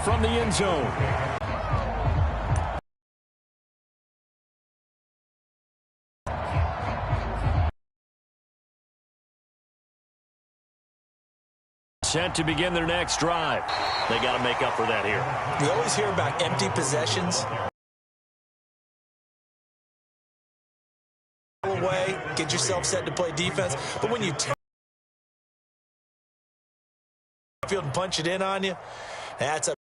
from the end zone. Set to begin their next drive. They got to make up for that here. We always hear about empty possessions. Away, get yourself set to play defense. But when you field and punch it in on you, that's a...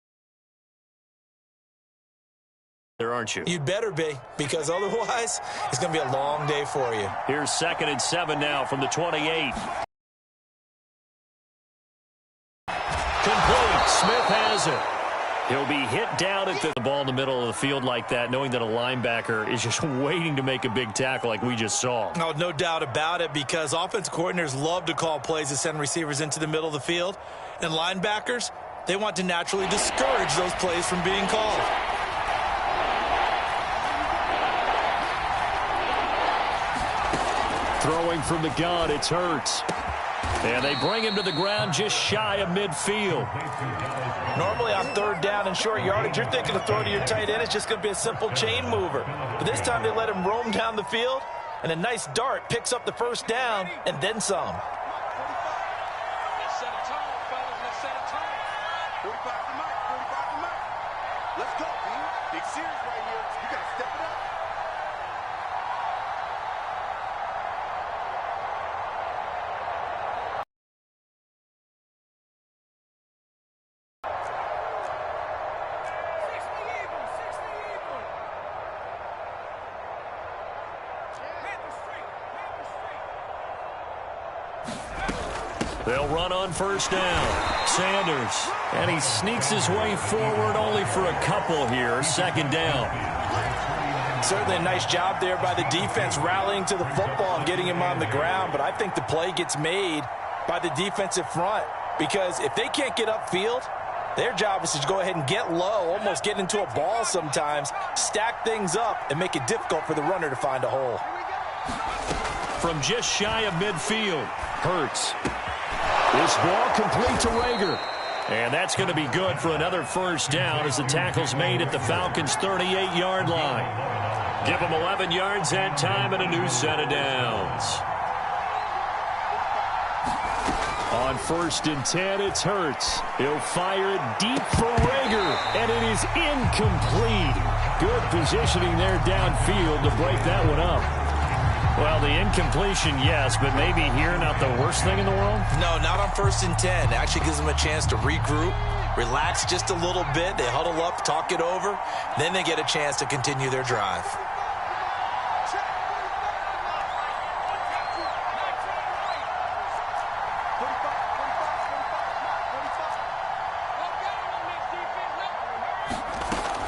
There aren't you? You'd better be, because otherwise it's going to be a long day for you. Here's 2nd and 7 now from the 28. Complete. Smith has it. He'll be hit down at the ball in the middle of the field like that, knowing that a linebacker is just waiting to make a big tackle like we just saw. Oh, no doubt about it, because offensive coordinators love to call plays to send receivers into the middle of the field. And linebackers, they want to naturally discourage those plays from being called. Throwing from the gun, it's Hurts. And they bring him to the ground just shy of midfield. Normally on 3rd down and short yardage, you're thinking to throw to your tight end. It's just going to be a simple chain mover. But this time they let him roam down the field, and a nice dart picks up the 1st down and then some. Let's set a tone, fellas. Let's set a tone. 45 to Mike, 45 to Mike. Let's go, man. Big series right here. You got to step it up. They'll run on 1st down. Sanders. And he sneaks his way forward only for a couple here. 2nd down. Certainly a nice job there by the defense rallying to the football and getting him on the ground. But I think the play gets made by the defensive front, because if they can't get upfield, their job is to go ahead and get low, almost get into a ball sometimes, stack things up, and make it difficult for the runner to find a hole. From just shy of midfield, Hurts. This ball complete to Rager. And that's going to be good for another 1st down as the tackle's made at the Falcons' 38-yard line. Give them 11 yards that time and a new set of downs. On 1st and 10, it's Hurts. He'll fire it deep for Rager, and it is incomplete. Good positioning there downfield to break that one up. Well, the incompletion, yes, but maybe here not the worst thing in the world? No, not on 1st and 10. It actually gives them a chance to regroup, relax just a little bit. They huddle up, talk it over. Then they get a chance to continue their drive.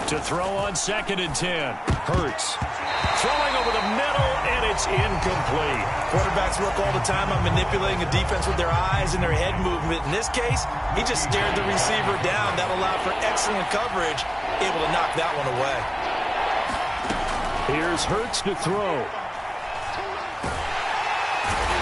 To throw on 2nd and 10. Hurts. Throwing over the middle, and it's incomplete. Quarterbacks work all the time on manipulating a defense with their eyes and their head movement. In this case, he just stared the receiver down. That allowed for excellent coverage, able to knock that one away. Here's Hurts to throw.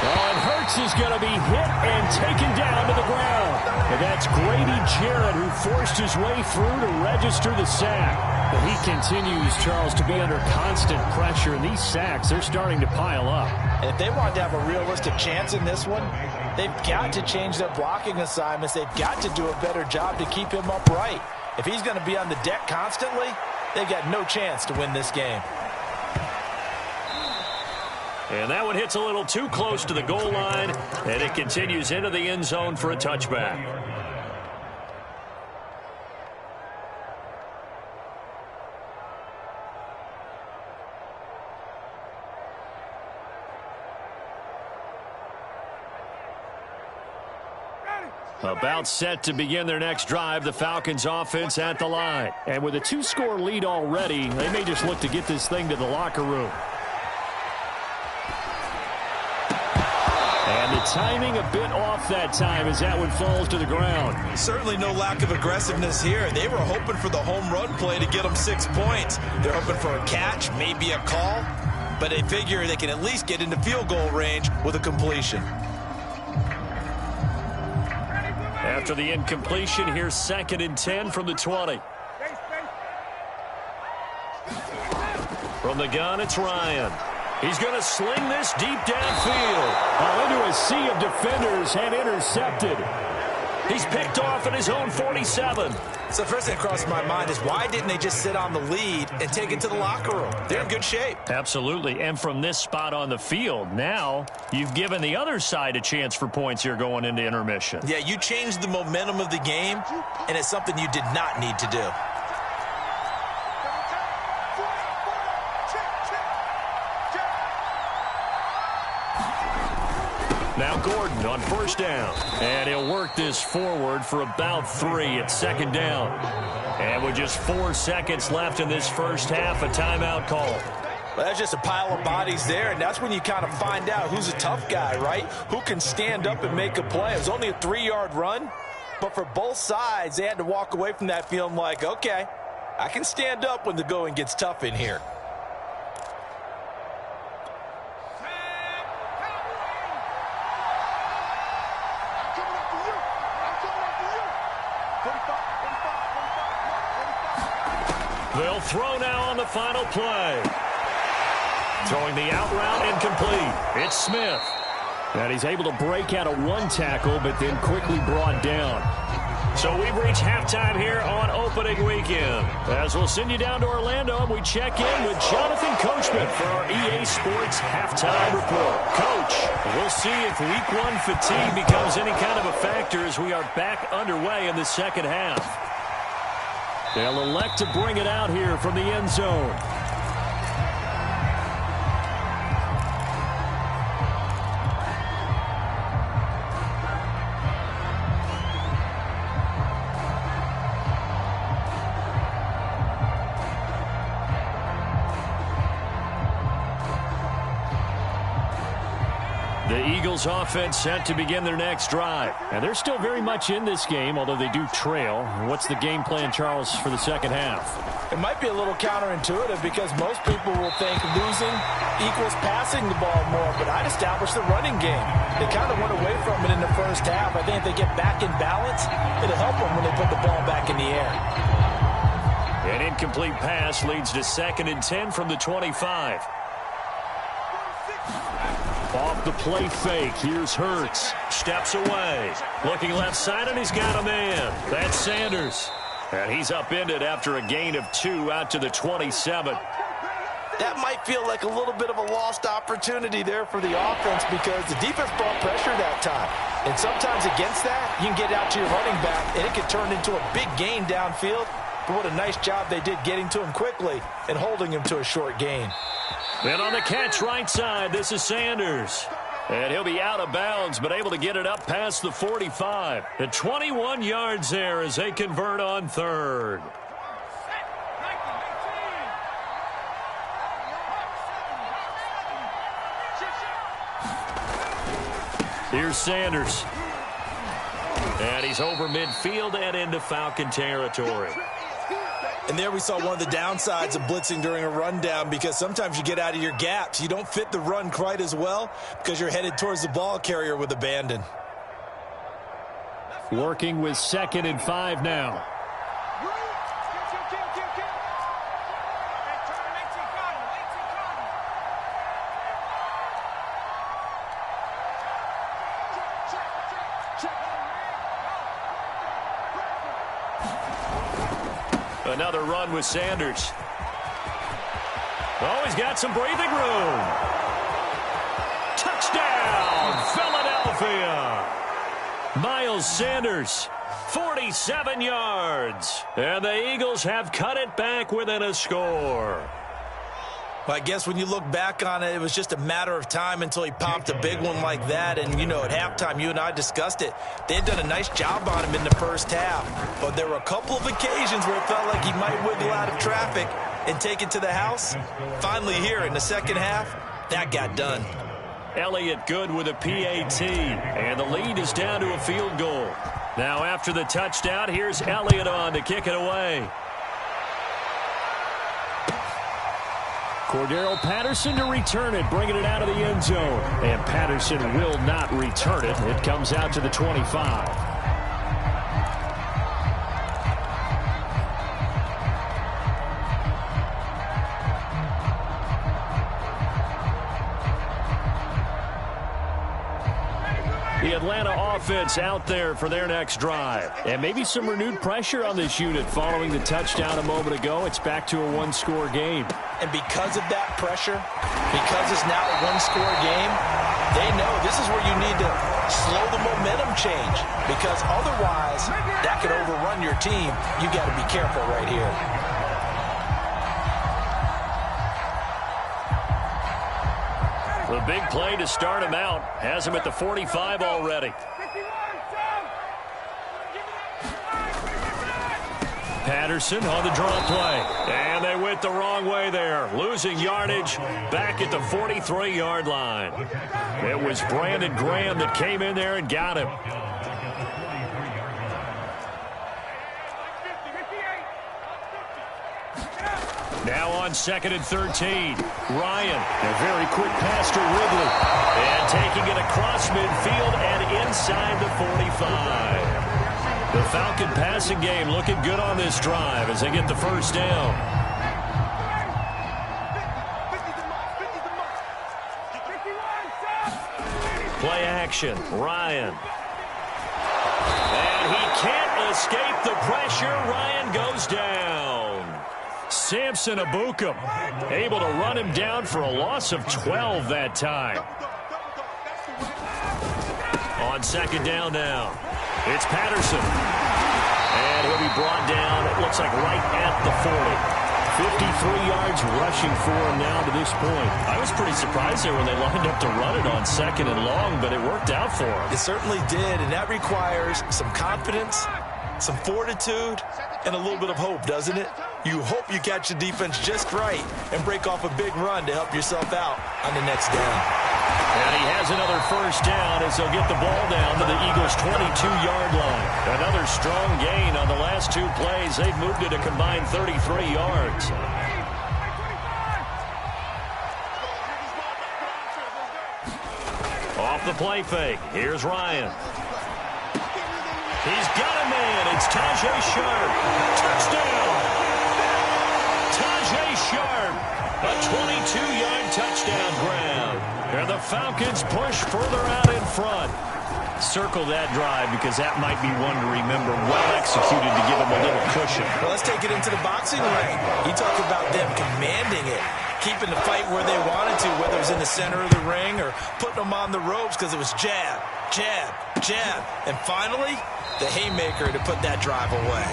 Oh, and Hurts is going to be hit and taken down to the ground. And that's Grady Jarrett, who forced his way through to register the sack. But he continues, Charles, to be under constant pressure. And these sacks, they're starting to pile up. And if they want to have a realistic chance in this one, they've got to change their blocking assignments. They've got to do a better job to keep him upright. If he's going to be on the deck constantly, they've got no chance to win this game. And that one hits a little too close to the goal line, and it continues into the end zone for a touchback. About set to begin their next drive, the Falcons offense at the line. And with a 2-score lead already, they may just look to get this thing to the locker room. And the timing a bit off that time as that one falls to the ground. Certainly no lack of aggressiveness here. They were hoping for the home run play to get them 6 points. They're hoping for a catch, maybe a call, but they figure they can at least get into field goal range with a completion. After the incompletion, here's 2nd and 10 from the 20. From the gun, it's Ryan. He's going to sling this deep downfield. Into a sea of defenders and intercepted. He's picked off at his own 47. So the first thing that crossed my mind is why didn't they just sit on the lead and take it to the locker room? They're in good shape. Absolutely. And from this spot on the field, now you've given the other side a chance for points here going into intermission. Yeah, you changed the momentum of the game, and it's something you did not need to do. Now Gordon on 1st down. And he'll work this forward for about 3 at 2nd down. And with just 4 seconds left in this first half, a timeout call. Well, that's just a pile of bodies there, and that's when you kind of find out who's a tough guy, right? Who can stand up and make a play. It was only a 3-yard run, but for both sides, they had to walk away from that feeling like, okay, I can stand up when the going gets tough in here. They'll throw now on the final play. Throwing the out route incomplete. It's Smith. And he's able to break out of 1 tackle, but then quickly brought down. So we've reached halftime here on opening weekend. As we'll send you down to Orlando, and we check in with Jonathan Coachman for our EA Sports Halftime Report. Coach, we'll see if Week 1 fatigue becomes any kind of a factor as we are back underway in the second half. They'll elect to bring it out here from the end zone. The Eagles offense set to begin their next drive. And they're still very much in this game, although they do trail. What's the game plan, Charles, for the second half? It might be a little counterintuitive because most people will think losing equals passing the ball more, but I'd establish the running game. They kind of went away from it in the first half. I think if they get back in balance, it'll help them when they put the ball back in the air. An incomplete pass leads to 2nd and 10 from the 25. Off the play fake, here's Hurts. Steps away. Looking left side, and he's got a man. That's Sanders. And he's upended after a gain of 2 out to the 27. That might feel like a little bit of a lost opportunity there for the offense because the defense brought pressure that time. And sometimes against that, you can get out to your running back, and it can turn into a big gain downfield. But what a nice job they did getting to him quickly and holding him to a short gain. And on the catch right side, this is Sanders. And he'll be out of bounds, but able to get it up past the 45. The 21 yards there as they convert on 3rd. Here's Sanders. And he's over midfield and into Falcon territory. And there we saw one of the downsides of blitzing during a rundown because sometimes you get out of your gaps. You don't fit the run quite as well because you're headed towards the ball carrier with abandon. Working with 2nd and 5 now. Another run with Sanders. Oh, he's got some breathing room. Touchdown, Philadelphia. Miles Sanders, 47 yards. And the Eagles have cut it back within a score. Well, I guess when you look back on it, it was just a matter of time until he popped a big one like that. And, you know, at halftime, you and I discussed it. They had done a nice job on him in the first half. But there were a couple of occasions where it felt like he might wiggle out of traffic and take it to the house. Finally here in the second half, that got done. Elliott good with a PAT. And the lead is down to a field goal. Now after the touchdown, here's Elliott on to kick it away. Cordero Patterson to return it, bringing it out of the end zone. And Patterson will not return it. It comes out to the 25. Atlanta offense out there for their next drive. And maybe some renewed pressure on this unit following the touchdown a moment ago. It's back to a one-score game. And because of that pressure, because it's now a one-score game, they know this is where you need to slow the momentum change, because otherwise that could overrun your team. You got to be careful right here. The big play to start him out has him at the 45 already. Patterson on the draw play. And they went the wrong way there. Losing yardage back at the 43-yard line. It was Brandon Graham that came in there and got him. Now on 2nd and 13. Ryan, a very quick pass to Ridley. And taking it across midfield and inside the 45. The Falcon passing game looking good on this drive as they get the first down. Play action, Ryan. And he can't escape the pressure. Ryan goes down. Samson Abukum able to run him down for a loss of 12 that time. On 2nd down now. It's Patterson. And he'll be brought down, it looks like right at the 40. 53 yards rushing for him now to this point. I was pretty surprised there when they lined up to run it on 2nd and long, but it worked out for him. It certainly did, and that requires some confidence, some fortitude, and a little bit of hope, doesn't it? You hope you catch the defense just right and break off a big run to help yourself out on the next down. And he has another first down as they'll get the ball down to the Eagles' 22-yard line. Another strong gain on the last two plays. They've moved it a combined 33 yards. Off the play fake. Here's Ryan. He's got a man. It's Tajay Sharp. Touchdown. Tajay Sharp. A 22-yard touchdown grab. And the Falcons push further out in front. Circle that drive because that might be one to remember. Well executed to give them a little cushion. Well, let's take it into the boxing ring. You talk about them commanding it, keeping the fight where they wanted to, whether it was in the center of the ring or putting them on the ropes because it was jab, jab, jab. And finally, the haymaker to put that drive away.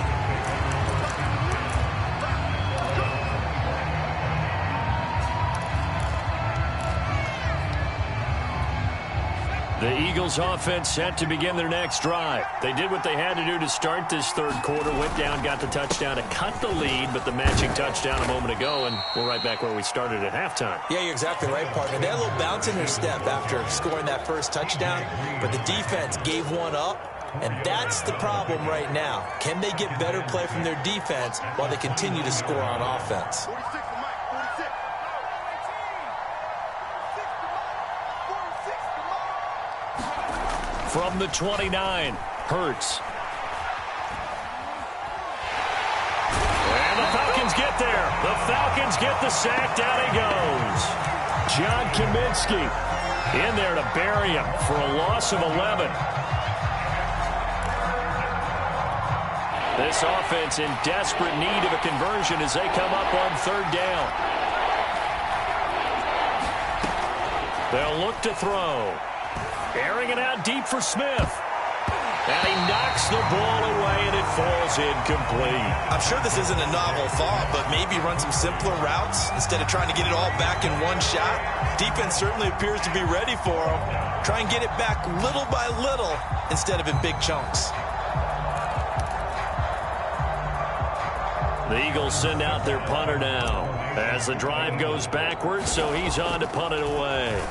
The Eagles offense set to begin their next drive. They did what they had to do to start this third quarter. Went down, got the touchdown to cut the lead, but the matching touchdown a moment ago, and we're right back where we started at halftime. Yeah, you're exactly right, partner. They had a little bounce in their step after scoring that first touchdown, but the defense gave one up, and that's the problem right now. Can they get better play from their defense while they continue to score on offense? From the 29, Hurts. And the Falcons get there. The Falcons get the sack. Down he goes. John Kaminsky in there to bury him for a loss of 11. This offense in desperate need of a conversion as they come up on 3rd down. They'll look to throw. Airing it out deep for Smith. And he knocks the ball away, and it falls incomplete. I'm sure this isn't a novel thought, but maybe run some simpler routes instead of trying to get it all back in one shot. Defense certainly appears to be ready for him. Try and get it back little by little instead of in big chunks. The Eagles send out their punter now as the drive goes backwards, so he's on to punt it away.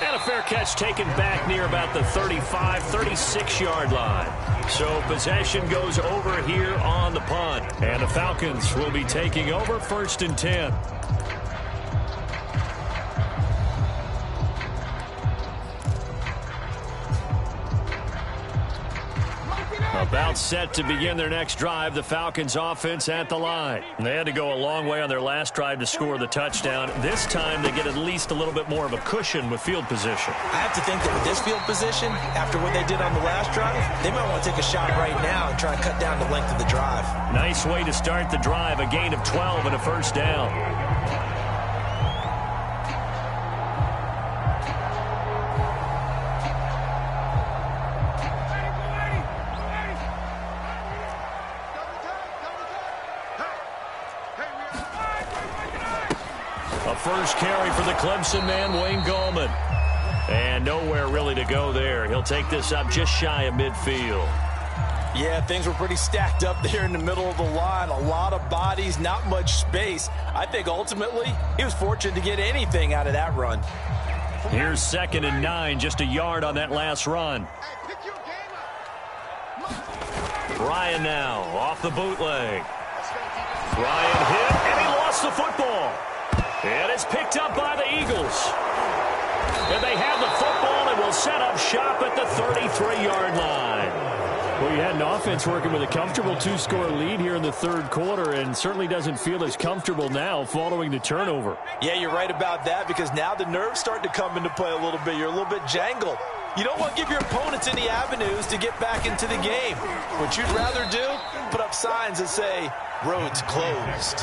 And a fair catch taken back near about the 35, 36-yard line. So possession goes over here on the punt. And the Falcons will be taking over 1st and 10. About set to begin their next drive, the Falcons offense at the line. They had to go a long way on their last drive to score the touchdown. This time they get at least a little bit more of a cushion with field position. I have to think that with this field position, after what they did on the last drive, they might want to take a shot right now and try to cut down the length of the drive. Nice way to start the drive, a gain of 12 and a first down. First carry for the Clemson man, Wayne Gallman. And nowhere really to go there. He'll take this up just shy of midfield. Yeah, things were pretty stacked up there in the middle of the line. A lot of bodies, not much space. I think ultimately he was fortunate to get anything out of that run. Here's 2nd and 9, just a yard on that last run. Ryan now off the bootleg. Ryan hit, and he lost the football. And it's picked up by the Eagles. And they have the football and will set up shop at the 33-yard line. Well, you had an offense working with a comfortable 2-score lead here in the third quarter and certainly doesn't feel as comfortable now following the turnover. Yeah, you're right about that because now the nerves start to come into play a little bit. You're a little bit jangled. You don't want to give your opponents any avenues to get back into the game. What you'd rather do, put up signs that say, roads closed.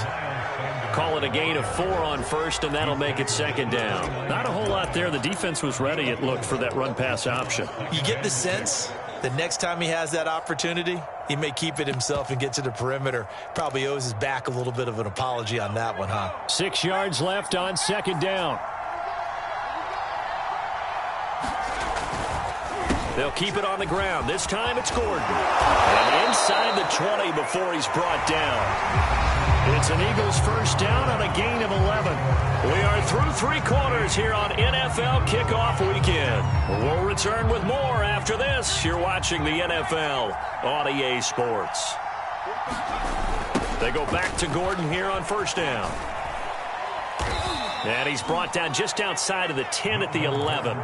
Call it a gain of 4 on first, and that'll make it 2nd down. Not a whole lot there. The defense was ready, it looked, for that run-pass option. You get the sense the next time he has that opportunity, he may keep it himself and get to the perimeter. Probably owes his back a little bit of an apology on that one, huh? 6 yards left on 2nd down. They'll keep it on the ground. This time it's Gordon. And inside the 20 before he's brought down. It's an Eagles first down on a gain of 11. We are through 3 quarters here on NFL Kickoff Weekend. We'll return with more after this. You're watching the NFL on EA Sports. They go back to Gordon here on first down. And he's brought down just outside of the 10 at the 11.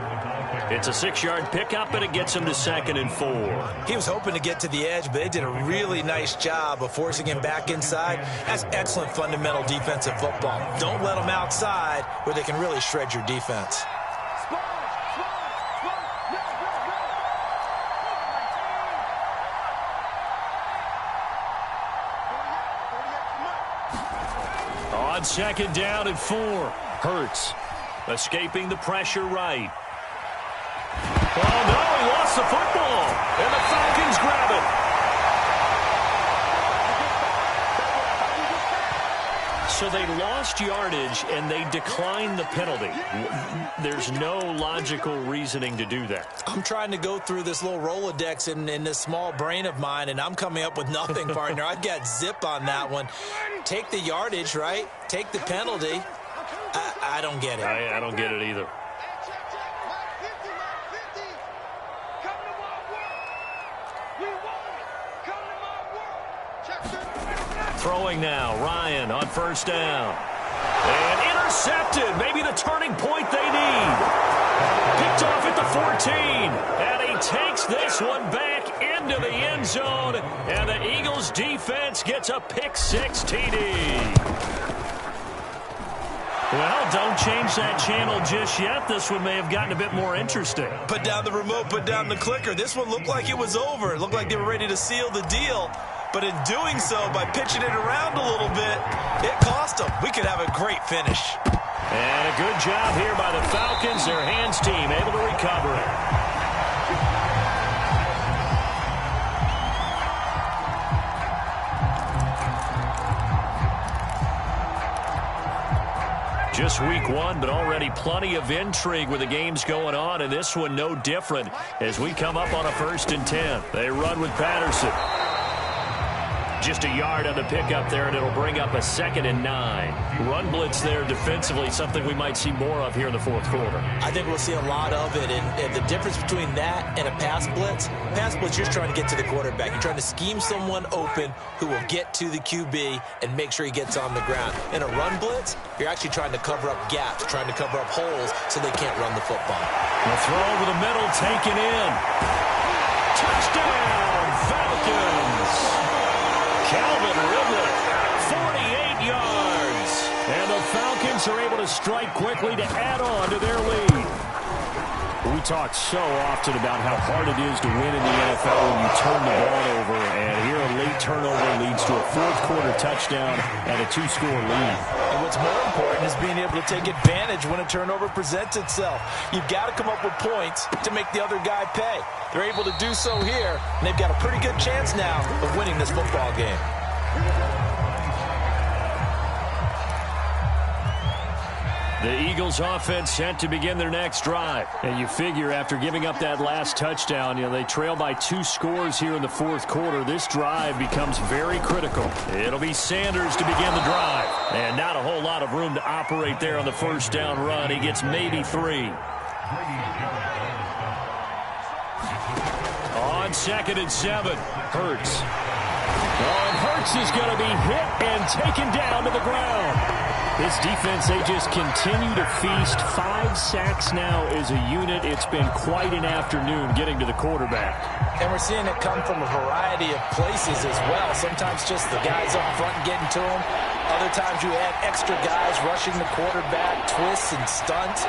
It's a 6-yard pickup, and it gets him to 2nd and 4. He was hoping to get to the edge, but they did a really nice job of forcing him back inside. That's excellent fundamental defensive football. Don't let them outside where they can really shred your defense. On 2nd down and 4, Hurts escaping the pressure right. Oh, no, he lost the football, and the Falcons grab it. So they lost yardage, and they declined the penalty. There's no logical reasoning to do that. I'm trying to go through this little Rolodex in this small brain of mine, and I'm coming up with nothing, partner. I've got zip on that one. Take the yardage, right? Take the penalty. I don't get it. I don't get it either. Throwing now, Ryan on first down. And intercepted, maybe the turning point they need. Picked off at the 14, and he takes this one back into the end zone, and the Eagles defense gets a pick-6 TD. Well, don't change that channel just yet. This one may have gotten a bit more interesting. Put down the remote, put down the clicker. This one looked like it was over. It looked like they were ready to seal the deal. But in doing so, by pitching it around a little bit, it cost them. We could have a great finish. And a good job here by the Falcons. Their hands team able to recover it. Just week 1, but already plenty of intrigue with the games going on, and this one no different as we come up on a 1st and 10. They run with Patterson. Just a yard on the pickup there, and it'll bring up a 2nd and 9. Run blitz there defensively, something we might see more of here in the fourth quarter. I think we'll see a lot of it, and the difference between that and a pass blitz, you're trying to get to the quarterback. You're trying to scheme someone open who will get to the QB and make sure he gets on the ground. In a run blitz, you're actually trying to cover up gaps, trying to cover up holes so they can't run the football. The throw over the middle, taken in. Touchdown, Falcons! Eagles are able to strike quickly to add on to their lead. We talk so often about how hard it is to win in the NFL when you turn the ball over, and here a late turnover leads to a fourth-quarter touchdown and a two-score lead. And what's more important is being able to take advantage when a turnover presents itself. You've got to come up with points to make the other guy pay. They're able to do so here, and they've got a pretty good chance now of winning this football game. The Eagles offense set to begin their next drive. And you figure after giving up that last touchdown, they trail by 2 scores here in the fourth quarter. This drive becomes very critical. It'll be Sanders to begin the drive. And not a whole lot of room to operate there on the first down run. He gets maybe 3. On 2nd and 7, Hurts. Oh, and Hurts is going to be hit and taken down to the ground. This defense, they just continue to feast. 5 sacks now as a unit. It's been quite an afternoon getting to the quarterback. And we're seeing it come from a variety of places as well. Sometimes just the guys up front getting to him. Other times you add extra guys rushing the quarterback, twists and stunts.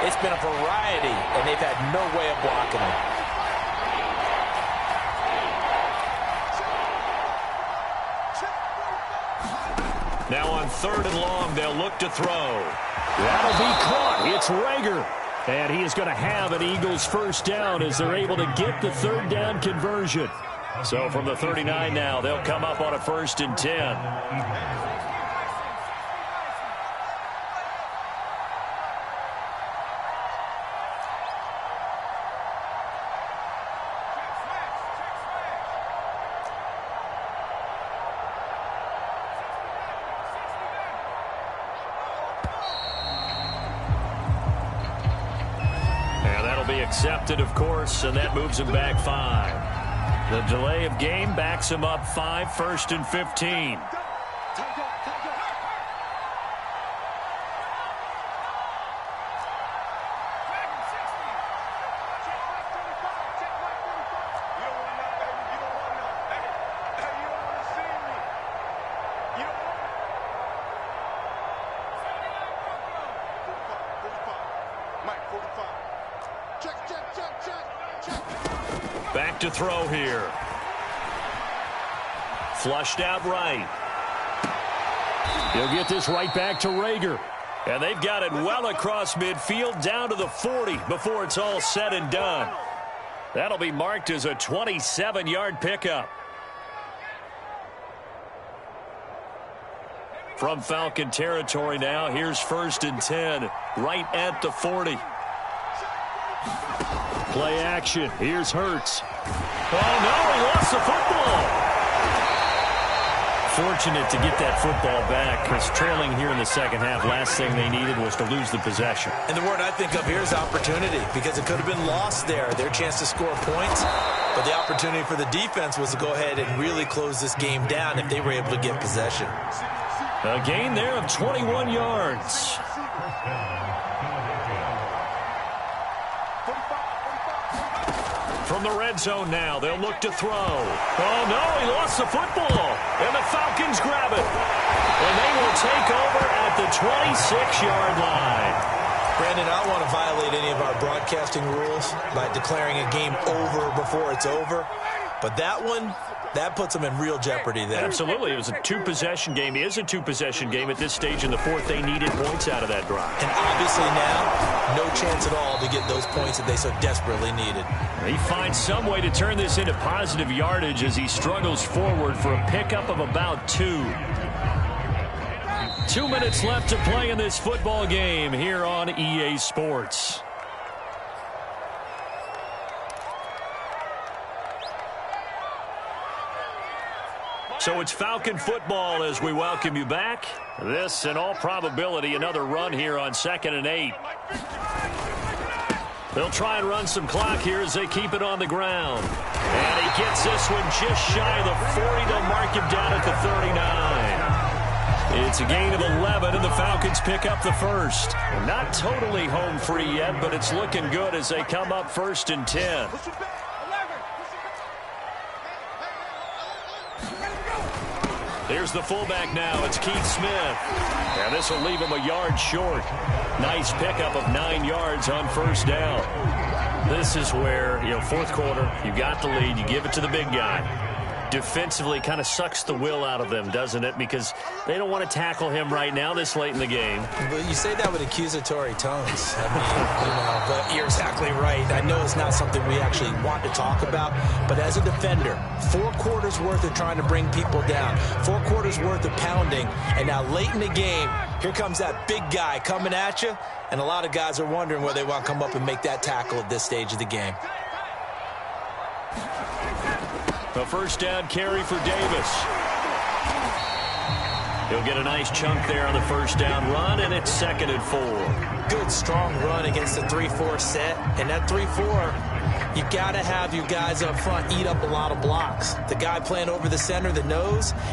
It's been a variety, and they've had no way of blocking him. Now on 3rd and long, they'll look to throw. That'll be caught. It's Rager. And he is going to have an Eagles first down as they're able to get the 3rd down conversion. So from the 39 now, they'll come up on a 1st and 10. Accepted, of course, and that moves him back 5. The delay of game backs him up 5, 1st and 15. Back to throw here. Flushed out right. He'll get this right back to Rager. And they've got it well across midfield down to the 40 before it's all said and done. That'll be marked as a 27-yard pickup. From Falcon territory now, here's 1st and 10, right at the 40. Play action. Here's Hurts. Oh, no, he lost the football. Fortunate to get that football back because trailing here in the second half, last thing they needed was to lose the possession. And the word I think of here is opportunity because it could have been lost there, their chance to score points. But the opportunity for the defense was to go ahead and really close this game down if they were able to get possession. A gain there of 21 yards. From the red zone now, they'll look to throw. Oh, no, he lost the football. And the Falcons grab it. And they will take over at the 26-yard line. Brandon, I don't want to violate any of our broadcasting rules by declaring a game over before it's over. But that one, that puts them in real jeopardy there. Absolutely. It was a 2-possession game. It is a 2-possession game at this stage in the fourth. They needed points out of that drive. And obviously now, no chance at all to get those points that they so desperately needed. He finds some way to turn this into positive yardage as he struggles forward for a pickup of about 2. 2 minutes left to play in this football game here on EA Sports. So it's Falcon football as we welcome you back. This, in all probability, another run here on 2nd and 8. They'll try and run some clock here as they keep it on the ground. And he gets this one just shy of the 40. They'll mark him down at the 39. It's a gain of 11, and the Falcons pick up the first. Not totally home free yet, but it's looking good as they come up 1st and 10. Here's the fullback now. It's Keith Smith. And this will leave him a yard short. Nice pickup of 9 yards on first down. This is where, fourth quarter, you got the lead. You give it to the big guy. Defensively kind of sucks the will out of them, doesn't it? Because they don't want to tackle him right now this late in the game. But you say that with accusatory tones. I mean, but you're exactly right. I know it's not something we actually want to talk about, but as a defender, 4 quarters worth of trying to bring people down, 4 quarters worth of pounding, and now late in the game, here comes that big guy coming at you, and a lot of guys are wondering whether they want to come up and make that tackle at this stage of the game. A first down carry for Davis. He'll get a nice chunk there on the first down run, and it's 2nd and 4. Good, strong run against the 3-4 set. And that 3-4, you got to have your guys up front eat up a lot of blocks. The guy playing over the center, the nose,